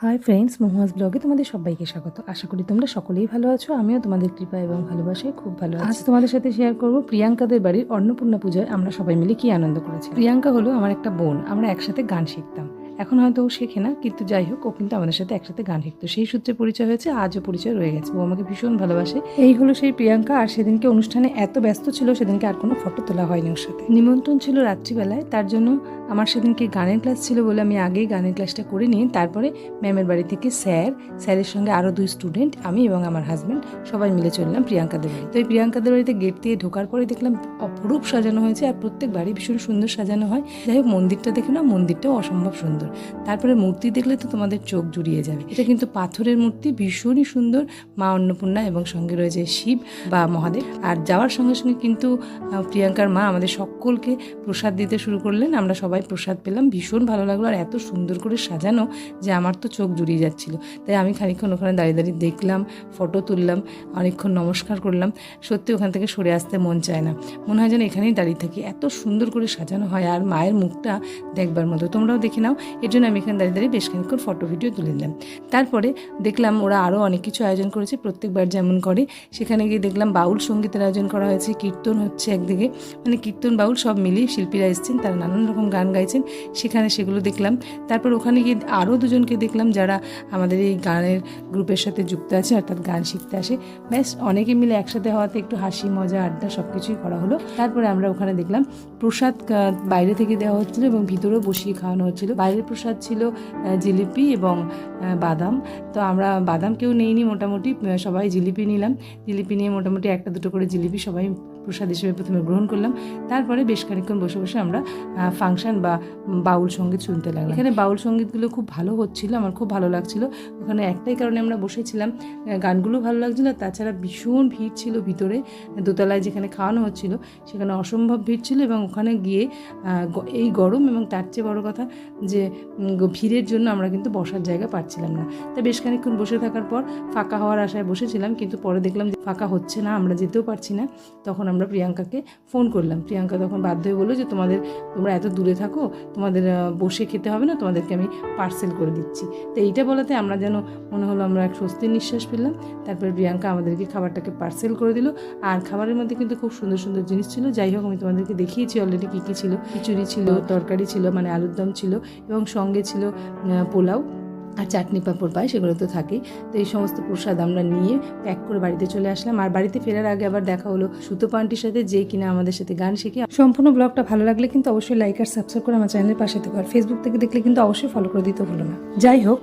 Hi friends, মহুয়াজ ব্লগে তোমাদের সবাইকে স্বাগত। আশা করি তোমরা সকলেই ভালো আছো। আমিও তোমাদের কৃপা এবং ভালোবাসায় খুব ভালো আছি। আজ তোমাদের সাথে শেয়ার করব প্রিয়াঙ্কাদের বাড়ির অন্নপূর্ণা পূজায় আমরা সবাই মিলে কি আনন্দ করেছি। প্রিয়াঙ্কা হলো আমার একটা বোন, আমরা একসাথে গান শিখতাম। এখন হয়তো ও শেখে না, কিন্তু যাই হোক, ও কিন্তু আমাদের সাথে একসাথে গান শিখতো। সেই সূত্রে পরিচয় হয়েছে, আজও পরিচয় রয়ে গেছে। ও আমাকে ভীষণ ভালোবাসে। এই হলো সেই প্রিয়াঙ্কা। আর সেদিনকে অনুষ্ঠানে এত ব্যস্ত ছিল, সেদিনকে আর কোনো ফটো তোলা হয়নি ওর সাথে। নিমন্ত্রণ ছিল রাত্রিবেলায়, তার জন্য আমার সেদিনকে গানের ক্লাস ছিল বলে আমি আগেই গানের ক্লাসটা করে নিই। তারপরে ম্যামের বাড়ি থেকে স্যারের সঙ্গে আরও 2 স্টুডেন্ট, আমি এবং আমার হাজব্যান্ড সবাই মিলে চললাম প্রিয়াঙ্কাদের বাড়ি। তো এই প্রিয়াঙ্কাদের বাড়িতে গেট দিয়ে ঢোকার পরে দেখলাম অপরূপ সাজানো হয়েছে, আর প্রত্যেক বাড়ি ভীষণ সুন্দর সাজানো হয়। যাই হোক, মন্দিরটা দেখে না, মন্দিরটাও অসম্ভব সুন্দর। তারপরে মূর্তি দেখলে তো তোমাদের চোখ জুড়িয়ে যাবে। এটা কিন্তু পাথরের মূর্তি, ভীষণই সুন্দর। মা অন্নপূর্ণা এবং সঙ্গে রয়েছে শিব বা মহাদেব। আর যাওয়ার সঙ্গে সঙ্গে কিন্তু প্রিয়াঙ্কার মা আমাদের সকলকে প্রসাদ দিতে শুরু করলেন। আমরা সবাই প্রসাদ পেলাম, ভীষণ ভালো লাগলো। আর এত সুন্দর করে সাজানো যে আমার তো চোখ জুড়িয়ে যাচ্ছিল। তাই আমি খানিকক্ষণ ওখানে দাঁড়িয়ে দাঁড়িয়ে দেখলাম, ফটো তুললাম, অনেকক্ষণ নমস্কার করলাম। সত্যি ওখান থেকে সরে আসতে মন চায় না, মনে হয় যেন এখানেই দাঁড়িয়ে থাকি। এত সুন্দর করে সাজানো হয়, আর মায়ের মুখটা দেখবার মতো। তোমরাও দেখে নাও। এর জন্য আমি এখানে দাঁড়িয়ে দাঁড়িয়ে বেশ খানিকক্ষণ ফটো ভিডিও তুলে নিলাম। তারপরে দেখলাম ওরা আরও অনেক কিছু আয়োজন করেছে, প্রত্যেকবার যেমন করে। সেখানে গিয়ে দেখলাম বাউল সঙ্গীতের আয়োজন করা হয়েছে, কীর্তন হচ্ছে একদিকে, মানে কীর্তন বাউল সব মিলিয়ে শিল্পীরা এসেছেন, তারা নানান রকম গান গাইছেন। সেখানে সেগুলো দেখলাম। তারপর ওখানে গিয়ে আরও দুজনকে দেখলাম যারা আমাদের এই গানের গ্রুপের সাথে যুক্ত আছে, অর্থাৎ গান শিখতে আসে। ব্যাস অনেকে মিলে একসাথে হওয়াতে একটু হাসি মজা আড্ডা সব কিছুই করা হলো। তারপরে আমরা ওখানে দেখলাম প্রসাদ বাইরে থেকে দেওয়া হচ্ছিলো এবং ভিতরেও বসিয়ে খাওয়ানো হচ্ছিলো। বাইরের প্রসাদ ছিল জিলিপি এবং বাদাম। তো আমরা বাদাম কেউ নেইনি, মোটামুটি সবাই জিলিপি নিলাম। জিলিপি নিয়ে মোটামুটি একটা দুটো করে জিলিপি সবাই প্রসাদ হিসেবে প্রথমে গ্রহণ করলাম। তারপরে বেশ খানিকক্ষণ বসে বসে আমরা ফাংশন বা বাউল সঙ্গীত শুনতে লাগলাম। এখানে বাউল সঙ্গীতগুলো খুব ভালো হচ্ছিল, আমার খুব ভালো লাগছিল। ওখানে একটাই কারণে আমরা বসেছিলাম, গানগুলো ভালো লাগছিল। তাছাড়া ভীষণ ভিড় ছিল ভিতরে, দোতলায় যেখানে খাওয়ানো হচ্ছিল সেখানে অসম্ভব ভিড় ছিল। এবং ওখানে গিয়ে এই গরম এবং তার চেয়ে বড় কথা যে ভিড়ের জন্য আমরা কিন্তু বসার জায়গা পাচ্ছিলাম না। তাই বেশ খানিকক্ষণ বসে থাকার পর ফাঁকা হওয়ার আশায় বসেছিলাম, কিন্তু পরে দেখলাম যে ফাঁকা হচ্ছে না, আমরা যেতেও পারছি না। তখন আমরা প্রিয়াঙ্কাকে ফোন করলাম। প্রিয়াঙ্কা তখন বাধ্য হয়ে বললো যে তোমরা এত দূরে থাকো, তোমাদের বসে খেতে হবে না, তোমাদেরকে আমি পার্সেল করে দিচ্ছি। তো এইটা বলাতে আমরা যেন মনে হলো আমরা এক স্বস্তির নিঃশ্বাস পেলাম। তারপরে প্রিয়াঙ্কা আমাদেরকে খাবারটাকে পার্সেল করে দিল। আর খাবারের মধ্যে কিন্তু খুব সুন্দর সুন্দর জিনিস ছিল। যাই হোক, আমি তোমাদেরকে দেখিয়েছি অলরেডি কী কী ছিল। খিচুড়ি ছিল, তরকারি ছিল, মানে আলুর দম ছিল, এবং সঙ্গে ছিল পোলাও আর চাটনি পাঁপড় পায়, সেগুলো তো থাকেই। তো এই সমস্ত প্রসাদ আমরা নিয়ে প্যাক করে বাড়িতে চলে আসলাম। আর বাড়িতে ফেরার আগে আবার দেখা হলো সুতপা আন্টির সাথে, যে কিনা আমাদের সাথে গান শেখে। সম্পূর্ণ ব্লগটা ভালো লাগলে কিন্তু অবশ্যই লাইক আর সাবস্ক্রাইব করে আমার চ্যানেলের পাশে থেকো। আর ফেসবুক থেকে দেখলে কিন্তু অবশ্যই ফলো করে দিতে ভুলো না। যাই হোক,